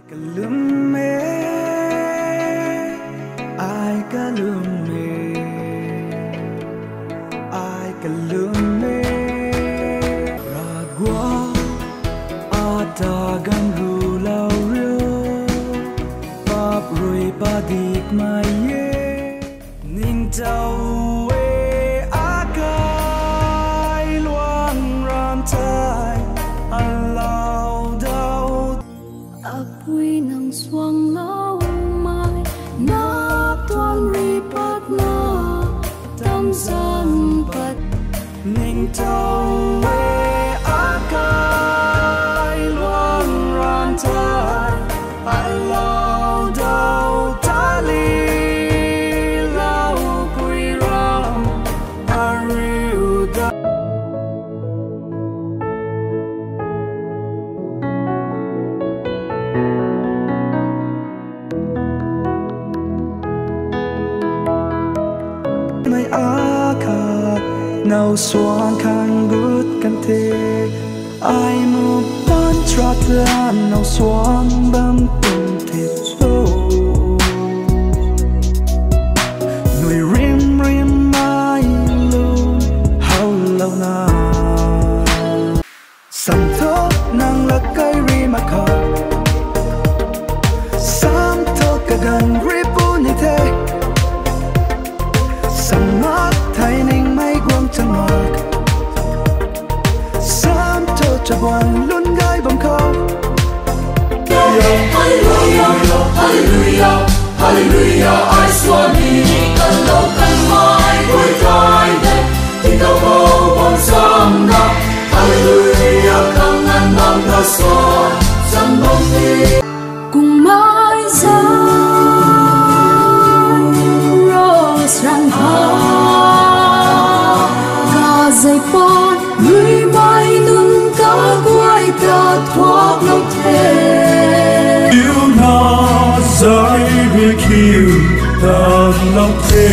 Kalum E, ai Kalum E, ai Kalum E. Ragwa ata gan ru lao rio, pap rui padik mai ye, ning tau e akai luang ram tai alau dau. Apui nang suang lau mai na tuan ripat na tam san pat ning tau e akai luang ram tai alau dau tali lau pui ram ariu da. Mai aka nau suang khang gut kan the ai mu ban trat lan nau suang bam tum the so nui rim rim mai lu hau lâu na sam tho nang la kai ri ma kha sam tho ka gan ri pu ni the Samat thay ninh mấy quang chân mạc Sám cho buồn luôn gai vòng khâu. Hallelujah, Hallelujah, Hallelujah, ai Swami cần lâu cần mãi vui trai đẹp thì đâu vô vòng sông ngập. Hallelujah, không ngăn băng ta xóa chân bông đi cùng mãi dài rose răng hoa gà dây pon người mai nun cá quay cả thoát lâu thế Yêu na giải biết khiêu ta lòng thế